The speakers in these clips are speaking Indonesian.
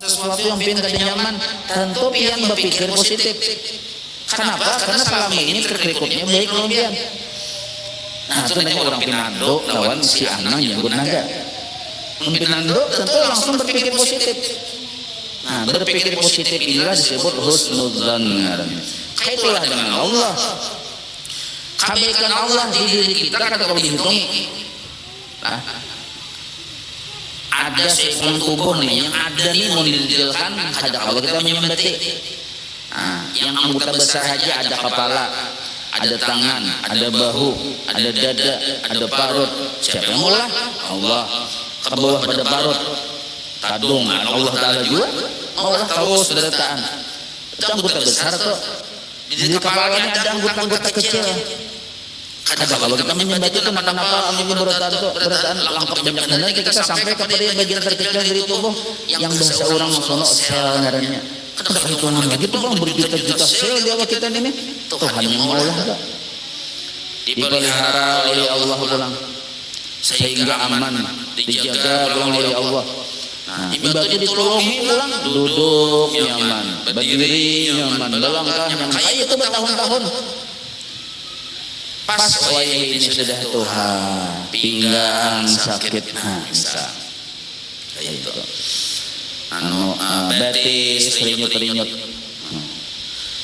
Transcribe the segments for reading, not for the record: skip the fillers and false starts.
sesuatu yang pian kada nyaman, tentu pian berpikir positif. Kenapa? Karena selama ini kerikutnya baik lawan pian. Nah, itu nanya orang Pinando lawan si Anang yang naga. Pinando tentu langsung berpikir positif. Nah, berpikir positif inilah disebut husnudzan. Kaitulah dengan Allah. Kebaikan Allah di diri kita kalau dihitung, nah, ada sebuah tubuh nih yang ada nih mau didetailkan ada kalau kita menyembati. Nah, yang anggota besar aja ada kepala, ada tangan, ada bahu, ada dada, ada parut. Siapa yang mulai? Allah. Ke bawah pada parut, tadung Allah Ta'ala juga. Allah tahu sederetaan. Itu anggota besar tuh. Di kepalanya ada anggota-anggota kecil. Ada kalau kita menyembati itu kenapa ambil berataan lengkap banyak nanti kita sampai kepada bagian terkecil dari tubuh yang bahasa orang masono sel ngarannya. Ada hitungan lagi tuh bang berjuta-juta sel di awal kita ini. Tuhan yang maulah dipelihara oleh Allah pulang sehingga aman dijaga oleh Allah. Nah, ibadah ditolongi pulang duduk nyaman, berdiri nyaman, melangkah nyaman. Kayak itu bertahun-tahun. Pas wayah ini sudah Tuhan, pinggang sakit bisa. Kayak itu. Betis rinyut-rinyut.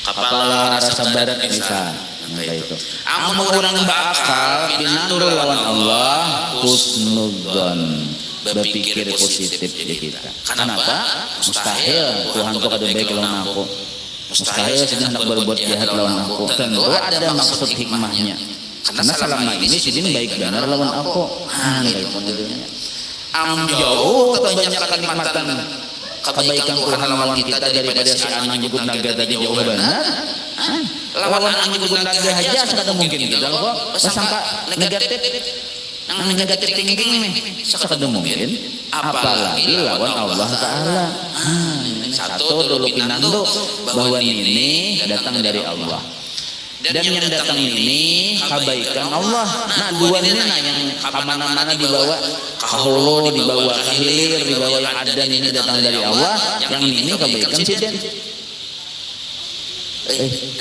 Kepala rasa barat bisa. Kayak itu. Amun orang bakal pinandu lawan Allah husnudzon. Berpikir positif di kita. Kenapa? Mustahil Tuhan tuh kada baik lawan aku. Mustahil sedang hendak berbuat jahat lawan aku. Tentu ada maksud hikmahnya. Karena selama ini sidin baik benar lawan aku. Kayak modelnya. Jauh kebanyakan kenikmatan kebaikan Tuhan lawan kita daripada si Anang Jugut Naga tadi jauh benar. Lawan Anang Jugut Naga aja sekadar mungkin kita kok sangka negatif. Nang negatif thinking nih sekadar mungkin. Apalagi lawan Allah Ta'ala. Satu dulu pinando bahwa ini datang dari Allah. Dan yang datang ini kebaikan Allah. Nah dua ini nah yang kemana-mana dibawa kahulu, dibawa kahilir, dibawa yang ada ini datang dari Allah. Yang ini kebaikan sidin.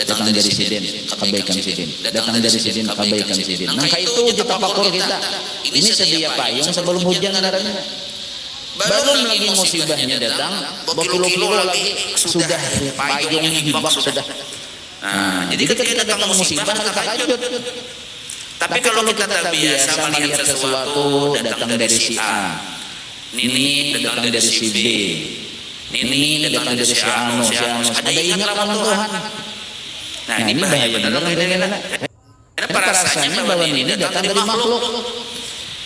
Datang dari sidin, kebaikan sidin. Datang dari sidin, kebaikan sidin. Nah itu tafakur kita. Ini sedia payung sebelum hujan naranya. Belum lagi musibahnya datang, berkilo-kilo lagi sudah payungnya hibak sudah. Nah, jadi ketika datang musibah kita kaget. Tapi kalau kita biasa melihat sesuatu datang dari si A, ini datang dari si B, ini datang dari si Anu, ada ingat lawan Tuhan. Nah ini bahaya benar. Kenapa rasanya bahwa ini datang dari makhluk?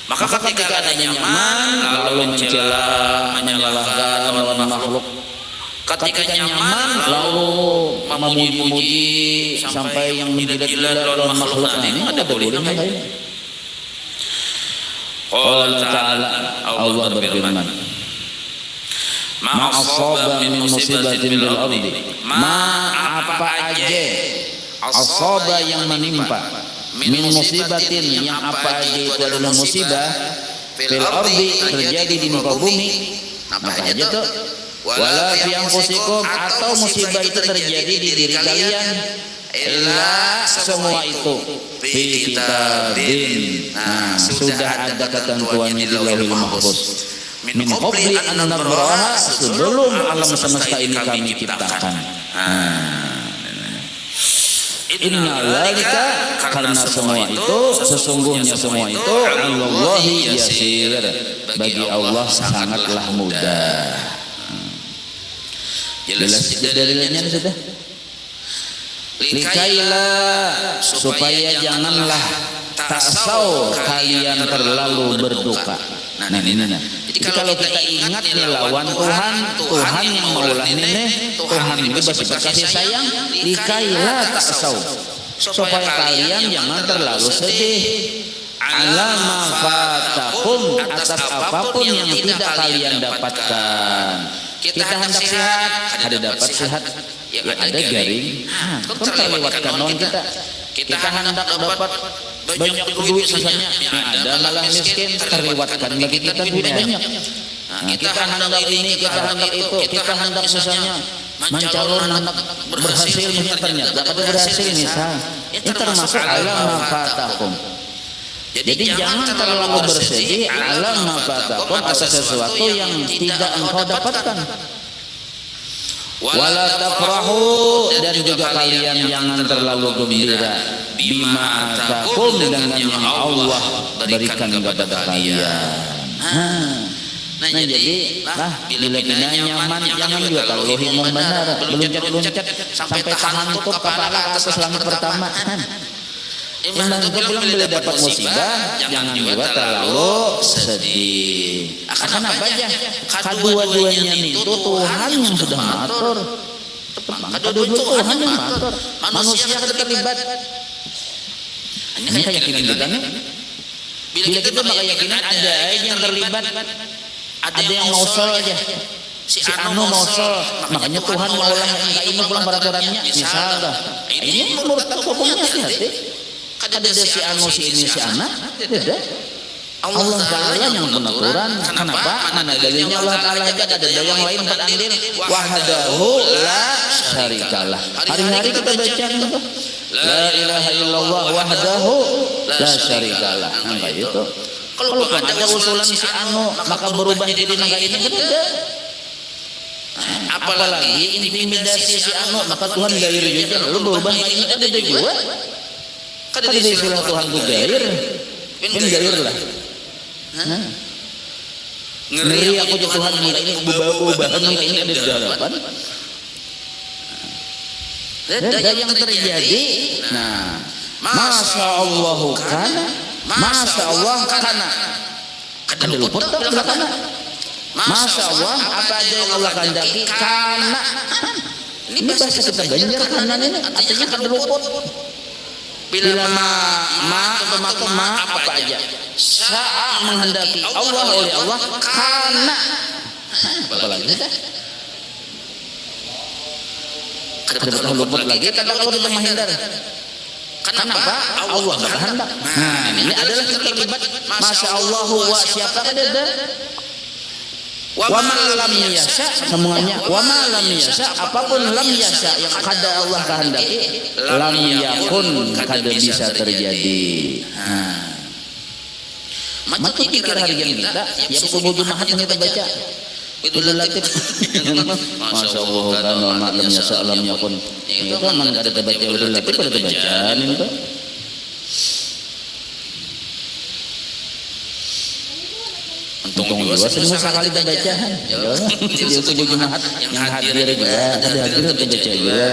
Maka ketika ada nyaman lalu mencela, menyalahkan lawan makhluk. Ketika nyaman lalu memuji-muji sampai yang menjilat-jilat lawan makhluk ini ada bolehnya lain. Allah Ta'ala Allah berfirman, Ma asaba min musibatin bil ardi, ma apa aja asaba yang menimpa min musibatin yang apa aja itu adalah musibah fil ardi terjadi di muka bumi. Apa aja tuh? Wala fi anfusikum atau musibah itu terjadi di diri kalian illa semua itu fi kitabin. Nah, sudah ada ketentuannya di Lauhul Mahfuz. Min qabli an nabraha sebelum alam semesta ini kami ciptakan. Inna dzalika karena semua itu sesungguhnya semua itu Allahi yasir bagi Allah sangatlah mudah. Jelas dalilnya sudah. Likaila supaya janganlah taksau kalian terlalu berduka. Nah ini. Jadi kalau kita ingat nih lawan Tuhan yang maulah ini Tuhan ini bersifat kasih sayang. Likaila taksau supaya kalian jangan terlalu sedih. Alama fatakum atas apapun yang tidak kalian dapatkan. Kita hendak sehat, ada dapat sehat, ya ada garing, terlewatkan non kita. Kita hendak dapat banyak duit misalnya, ada malah miskin, terlewatkan bagi kita duit banyak. Kita hendak ini, kita hendak itu, kita hendak misalnya mencalon hendak berhasil, misalnya ternyata pada berhasil misal, ini termasuk alam mafatakum. Jadi jangan terlalu bersedih alam mafatakum atas sesuatu yang tidak engkau dapatkan. Wala tafrahu, dan juga kalian jangan terlalu gembira bima atakum dengan yang Allah berikan kepada kalian. Nah jadi bila bina nyaman, jangan juga kalau himung benar meluncat-luncat sampai tahantuk kepala ke atas langit pertama. Iman itu pulang bila dapat musibah, jangan juga terlalu sedih. Akan apa aja? Kedua-duanya itu Tuhan yang sudah mengatur. Kedua-duanya Tuhan yang mengatur. Manusia terlibat. Ini keyakinan kita nih. Bila kita keyakinan ada aja yang terlibat, ada yang mausol aja. Si anu mausol, makanya Tuhan maulah ini pulang peraturannya. Misal dah, ini menurut hukumnya hati-hati. Ada si anu si ini si anak, tidak. Allah Ta'ala yang pengaturan. Kenapa? Mana dalilnya Allah Ta'ala aja, ada yang lain berandil. Wahdahu la syarikalah. Hari-hari kita baca itu. La ilaha illallah wahdahu la syarikalah. Nah itu. Kalau ada usulan si anu maka berubah jadi naga ini kan ada. Apalagi intimidasi si anu maka Tuhan gair juga lalu berubah ini ada juga. Kada istilah Tuhan ku gair. Kan gair lah. Ngeri aku jadi Tuhan minta ini ubah-ubahan minta ini ada di hadapan. Dan yang terjadi, nah, Masya Allah kana, Masya Allah kana, kada luput tak belakana. Masya Allah apa aja yang Allah kehendaki kana. Ini bahasa kita Ganjar kanan ini artinya kada luput. Bila ma apa aja saat menghendaki Allah oleh Allah kana. Apa lagi dah? Kada luput lagi kada kalau kita menghindar. Kenapa? Allah berkehendak. Nah, ini adalah terlibat Masya Allah wa siapa kada ada? Wa ma lam yasha semuanya wa ma lam yasha apapun lam yasha yang kada Allah kehendaki lam yakun kada bisa terjadi. Maka pikir harian kita yang subuh Jumat yang kita baca itu relatif. Masya Allah kan wa lam yasha lam yakun itu man kada baca relatif kada bacaan itu. Untung juga semua sekali kita baca. Jadi subuh Jumat yang hadir juga, ada hadir kita baca juga.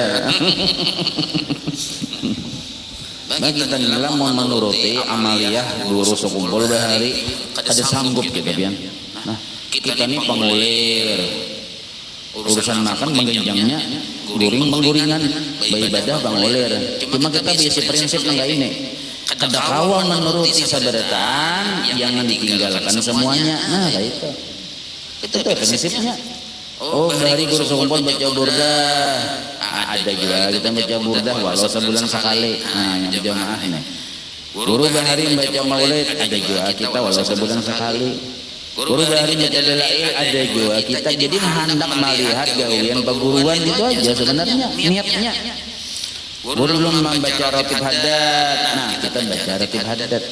Bagi kita nila mau menuruti amaliyah guru sekumpul bahari ada sanggup kita pian. Nah kita ini pengulir urusan makan menggenjangnya guring-guringan beribadah pengulir. Cuma kita biasa prinsip enggak ini. Kada kawan menuruti sabarataan jangan ditinggalkan semuanya. Nah itu prinsipnya. Oh dari guru sekumpul baca burdah ada juga kita baca burdah walau sebulan sekali. Nah yang jamaah ini guru bahari baca maulid ada juga kita walau sebulan sekali. Guru bahari baca dalail ada juga kita. Jadi hendak melihat gawian perguruan itu aja sebenarnya niatnya. Guru belum membaca ratib haddad. Nah kita baca ratib haddad.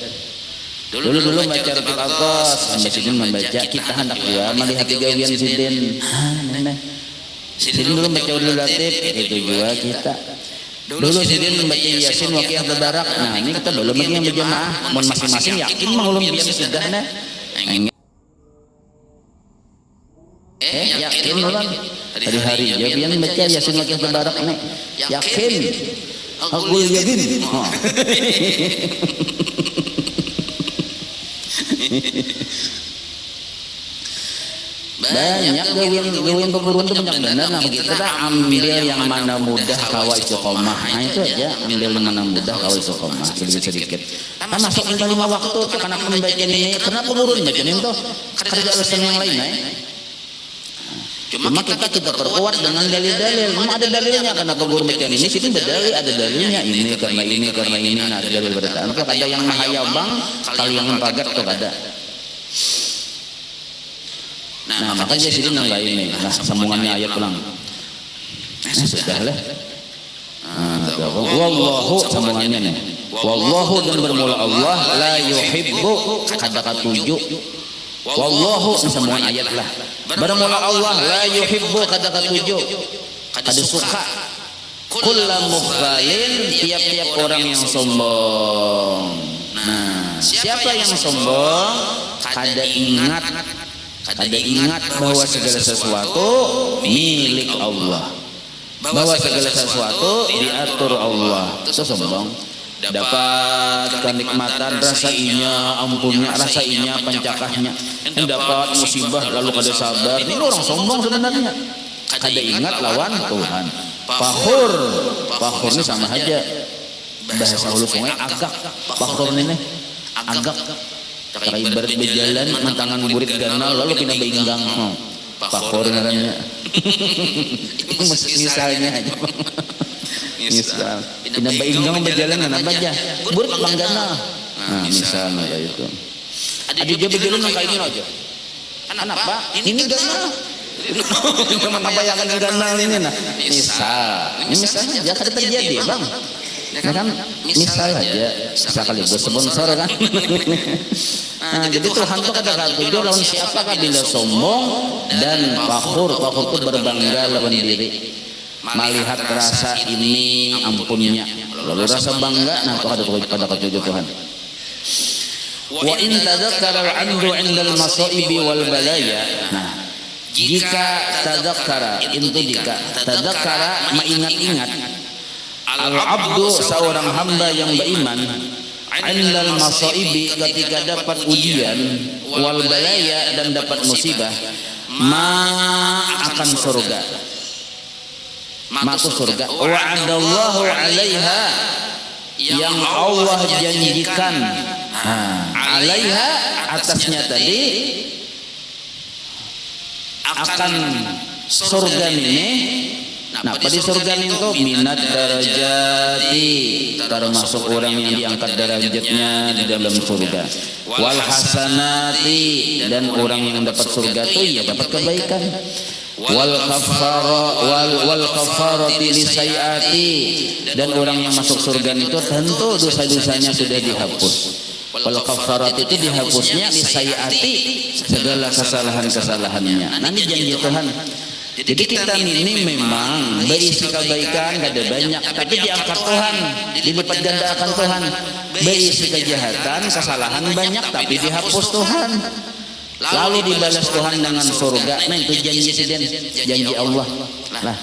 Dulu baca ratib alqas. Sampai sidin membaca. Kita hendak juga melihat gawian sidin. Sidin dulu baca dulu ratib. Itu juga kita. Dulu sidin membaca yasin waqiah tabarak. Nah ini kita belum lagi yang berjamaah. Masing-masing yakin mah ulun biasa sudah nah. Yakin ulun. Hari-hari jawian baca yasin waqiah tabarak nih. Yakin. Aku yakin. Banyak gawian perguruan itu banyak benar. Nah kita ambil yang mana mudah kawal istiqomah. Nah itu aja ambil yang mana mudah kawal istiqomah sedikit. Nah masuk ke 5 waktu tuh karena pembacaan ini. Kenapa perguruan bacaan itu? Karena alasan yang lain Cuma kita perkuat dengan dalil-dalil. Memang ada dalilnya karena guru bacaan ini sini berdalil ada dalilnya ini karena ini nah ada dalil berdasarkan. Ada yang mahayabang kali yang pagat tuh ada. Nah, maka dia sini nang ini. Nah, sambungannya ayat ulang. Sudah lah. Wallahu sambungannya nih. Wallahu dan bermula Allah la yuhibbu kata-kata 7. Wallahu sambungan ayat lah. Bermula Allah la yuhibbu kata-kata 7. Kada suka kullu mukhtalin tiap-tiap orang yang sombong. Nah, siapa yang sombong kada ingat bahwa segala sesuatu milik Allah, bahwa segala sesuatu diatur Allah. Itu sombong. Dapat kenikmatan rasainya, ampunnya rasainya, pancakahnya. Dapat musibah lalu kada sabar. Ini orang sombong sebenarnya. Kada ingat lawan Tuhan. Fakhur ini sama aja. Bahasa Hulu Sungai agak. Fakhur ini agak. Kayak ibarat berjalan mantangan murid ganal lalu pindah beinggang. Fakhur ngarannya. Misalnya aja. Misal pindah beinggang berjalan apa aja. Murid langgana. Nah, misalnya kayak itu. Ada dia berjalan kayak ini aja. Kenapa? Ini ganal. Mana bayangan ganal ini nah. Ini misalnya aja kada terjadi, Bang. Ya kan misal aja sekaligus sponsor kan. Nah, jadi Tuhan tuh kata-kata itu lawan siapakah bila sombong dan fakhur itu berbangga lawan diri. Melihat rasa ini ampunnya. Lalu rasa bangga nah itu ada kata-kata Tuhan. Wa in tadzakkara al-'andu 'indal masaibi wal balaya. Nah, jika tadzakkara mengingat-ingat al-'abdu seorang hamba yang beriman 'indal masaibi ketika dapat ujian wal balaya dan dapat musibah akan surga. Masuk surga. Wa'adallahu 'alaiha yang Allah janjikan. Alaiha atasnya tadi akan surga ini. Nah, pada surga itu minat darajati termasuk orang yang diangkat derajatnya di dalam surga. Wal hasanati dan orang yang dapat surga itu ya dapat kebaikan. Wal kafarati lisayati dan orang yang masuk surga itu tentu dosa-dosanya sudah dihapus. Wal kafarat itu dihapusnya lisayati segala kesalahan-kesalahannya. Nanti janji Tuhan. Jadi kita ini memang berisi kebaikan kada banyak, tapi diangkat Tuhan, dilipat gandakan Tuhan. Berisi kejahatan, kesalahan banyak, tapi dihapus Tuhan. Lalu dibalas Tuhan dengan surga. Nah itu janji Allah. Lah,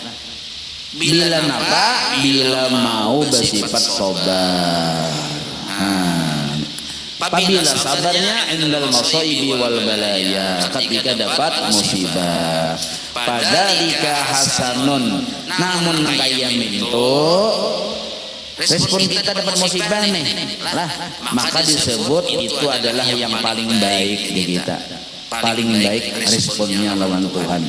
bila napa? Bila mau bersifat sabar. Apabila sabarnya indal masaibi wal balaya ketika dapat musibah. Padalika hasanun. Namun kayak itu respon kita dapat musibah nih. Lah, maka disebut itu adalah yang paling baik di kita. Paling baik responnya lawan Tuhan.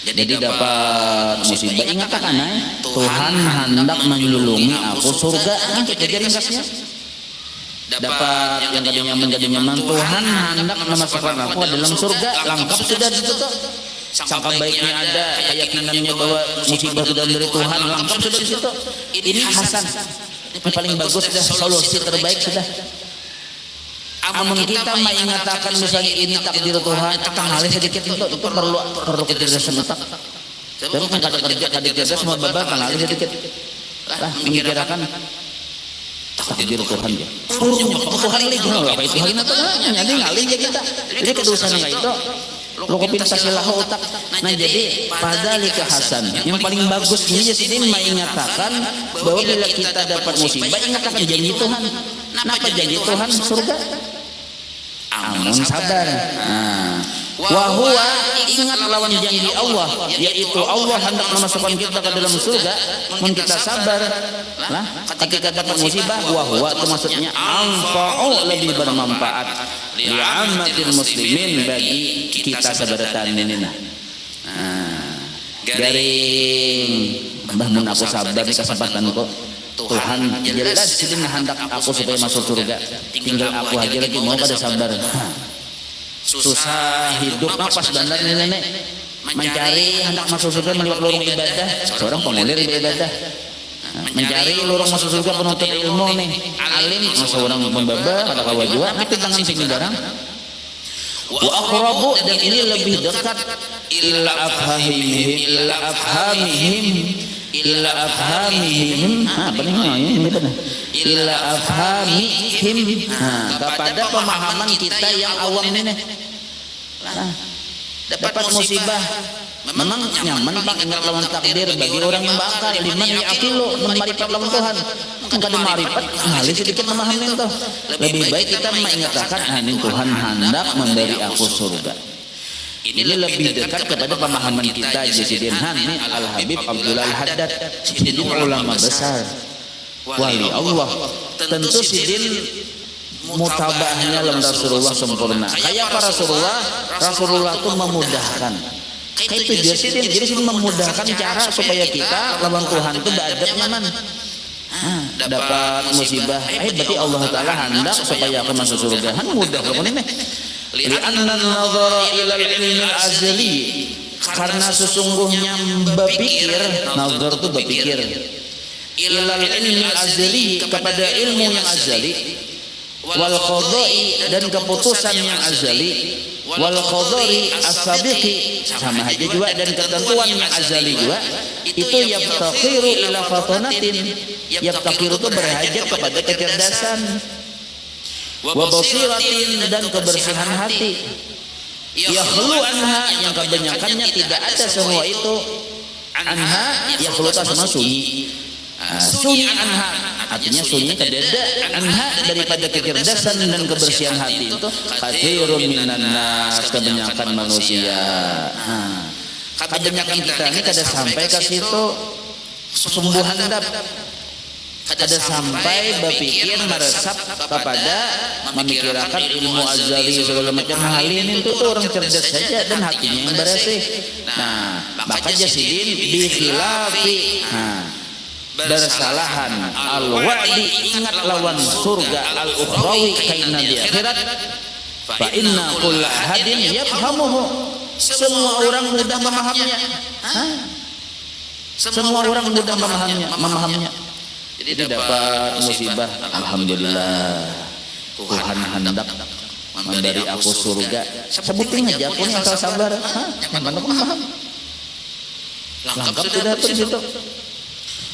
Jadi dapat musibah ingat kan Tuhan hendak menyelungi aku surga. Nah, kita jadi ringkasnya. Dapat yang tadinya menjadi nyaman Tuhan hendak memasukkan aku dalam surga. Lengkap sudah ditutup. Sangka baiknya ada, keyakinannya bahwa musibah sudah dari Tuhan, lengkap sudah di situ. Ini hasan. Ini paling bagus sudah, solusi terbaik sudah. Amun kita mengatakan misalnya ini takdir Tuhan, akan ngalih sedikit itu perlu kecerdasan otak. Tapi kan kada cerdas semua babak kan ngalih sedikit. Lah memikirkan takdir Tuhan ya. Tuhan lagi apa itu hari nanti jadi ngalih aja kita. Jadi kedosan enggak itu. Lo kopi tasyalah otak. Nah jadi padalika hasan. Yang paling bagus ini jadi mengatakan bahwa bila kita dapat musibah ingatkan janji Tuhan. Kenapa janji Tuhan surga? Amun sabar. Wahwa ingat lawan janji Allah, yaitu Allah hendak memasukkan kita ke dalam surga. Mun kita sabar, lah ketika dapat musibah, wahwa itu maksudnya anfa'u lebih bermanfaat li'ammatil muslimin bagi kita sabaratan ini nah. Garing Mbah mun aku sabar di kesempatan kok Tuhan jelas sudah hendak aku supaya masuk surga. Tinggal aku aja lagi mau pada sabar. susah hidup pas bandar nenek mencari hendak masuk surga melewat lorong ibadah, seorang pengulir ibadah. Mencari lorong masuk surga penuntut ilmu nih, alim seorang pembaba pada kawajua tapi tangan sini barang. Wa aqrabu, dan ini lebih dekat illa afhamihim kepada pemahaman kita yang awam ini. Dapat musibah memang nyaman Pak ingat lawan takdir bagi orang yang bakal liman ya'qilu marifat lawan Tuhan kan kada marifat halih sedikit memahami itu. Lebih baik kita mengingatkan ini Tuhan hendak memberi aku surga. Ini lebih dekat kepada pemahaman kita. Sidin ini Al Habib Abdullah Al Haddad, sidin ulama besar wali Allah. Tentu sidin mutabahnya dalam Rasulullah sempurna. Kayak para Rasulullah itu memudahkan. Kayak itu dia sidin, jadi sidin memudahkan cara supaya kita lawan Tuhan itu beradab nyaman. Dapat musibah, berarti Allah Taala hendak supaya aku masuk surga. Mudah kok ini. Li'anna an-nazara ila al-ilmi al-azali, karena sesungguhnya berpikir, nazar itu berpikir, ila al-ilmi al-azali kepada ilmu yang azali, wal qada'i dan keputusan yang azali, wal qadari as-sabiqi sama aja juga, dan ketentuan yang azali juga, itu yaftaqiru ila fatanatin, yaftaqiru itu berhajat kepada kecerdasan, wa basiratin dan kebersihan hati, yakhlu anha yang kebanyakannya tidak ada semua itu, anha yakhlu sama sunyi, sunyi anha artinya sunyi tidak ada anha daripada kecerdasan dan kebersihan hati itu katsirun minan nas, kebanyakan manusia. Kebanyakan kita ini kada sampai ke situ sumbuhan handap, kada sampai berpikir meresap kepada memikirkan ilmu azali segala macam hal ini. Itu orang cerdas saja dan hatinya yang bersih. Nah, maka jasidin bi khilafi bersalahan al-wa'di, ingat lawan surga al-ukhrawi kaina di akhirat. Fa inna kulla hadin yafhamuhu, semua orang mudah memahaminya. Semua orang mudah memahaminya. Jadi dapat musibah, alhamdulillah Tuhan hendak memberi aku surga. Sebutin aja aku yang asal sabar. Mana pun paham. Lengkap sudah di situ.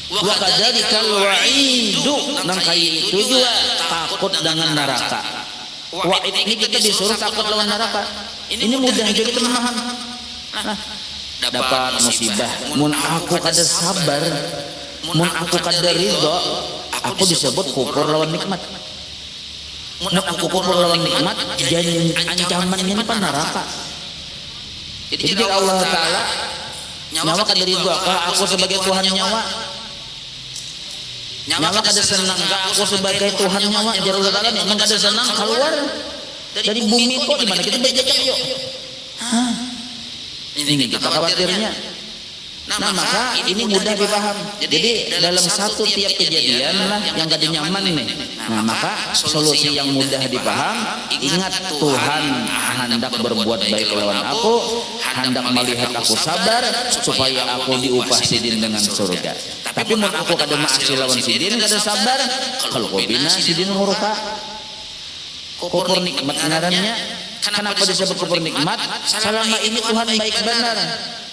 Wa kadzalika wa'idu, nang kayak itu juga takut dengan neraka. Wa'id ini kita disuruh takut lawan neraka. Ini mudah jadi memaham. Nah, dapat musibah, mun aku kada sabar, mun aku kada ridho, aku disebut kufur lawan nikmat. Mun aku kufur lawan nikmat, jadi ancamannya ini pan neraka. Jadi Allah Taala nyawa kada ridho aku sebagai Tuhan nyawa. Nyawa kada senang aku sebagai Tuhan nyawa. Jadi Allah Taala memang kada senang keluar dari bumi kok di mana kita berjejak yuk. Ini kita khawatirnya. Nah, maka ini mudah dipaham. Jadi dalam satu tiap kejadian lah yang kada nyaman ini. Nah, maka solusi yang mudah dipaham, ingat Tuhan hendak berbuat baik lawan aku, hendak melihat aku sabar supaya aku diupah sidin dengan surga. Tapi mun aku kada maasi lawan sidin, kada sabar, kalau kau bina sidin murka. Kufur nikmat ngarannya. Kenapa disebut kufur nikmat? Selama ini Tuhan baik benar.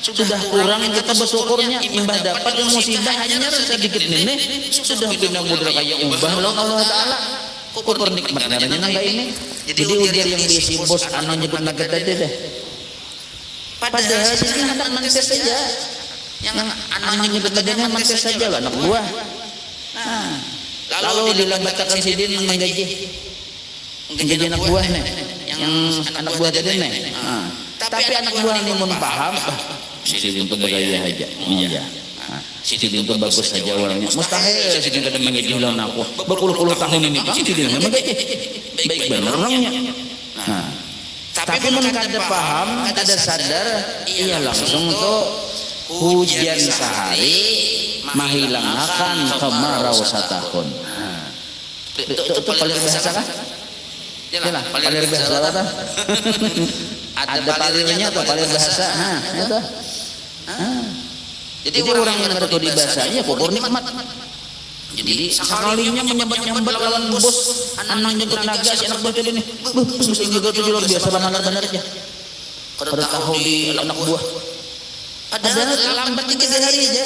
Sudah kurang kita bersyukurnya, imbah dapat yang musibah hanya sedikit ini sudah pindah mudra kayak ubah lawan Allah Taala. Kufur nikmat ngarannya nangga ini. Jadi ujar yang diisi bos anu nyebut naga tadi deh. Padahal sini hendak mantes saja. Yang anu nyebut naganya mantes saja anak buah. Nah, lalu dilambatkan sidin menggaji anak buah nih, yang anak buah tadi nih. Tapi anak buah ini mun paham, sidin itu bergaya aja. Iya. Sidin itu bagus saja orangnya. Mustahil sidin kada menggaji lawan aku. Berpuluh-puluh tahun ini Bang sidin menggaji. Baik benar orangnya. Nah, tapi mun kada paham, kada sadar, iya langsung tuh hujan sehari mahilangkan kemarau satahun. Itu paling bahasa kan? Yalah, palir bahasa apa? Ada palirnya atau palir bahasa? Nah, itu. Jadi orang yang ada di bahasanya kubur nikmat. Jadi sekalinya menyambat-nyambat lawan bos, anak nyebut naga si anak bos ini. Bos ini juga tuh luar biasa benar-benar aja. Kada tahu di anak buah. Padahal lambat 3 hari aja.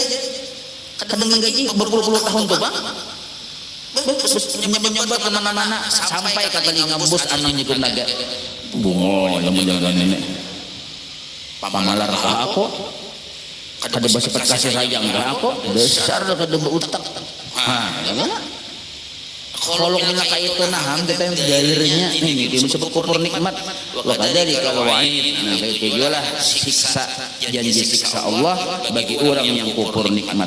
Kadang menggaji berpuluh-puluh tahun tuh, Bang. Nyambat-nyambat kemana-mana sampai ke telinga bos anak nyebut naga. Bungo yang menjaga nenek. Pamalar ke aku. Kada bersifat kasih sayang ke aku. Besar kada berutak. Kalau kita itu naham kita yang galirnya ini kita sebut kufur nikmat wa kadzalika wa'id. Nah kayak gitulah siksa janji siksa Allah bagi orang yang kufur nikmat.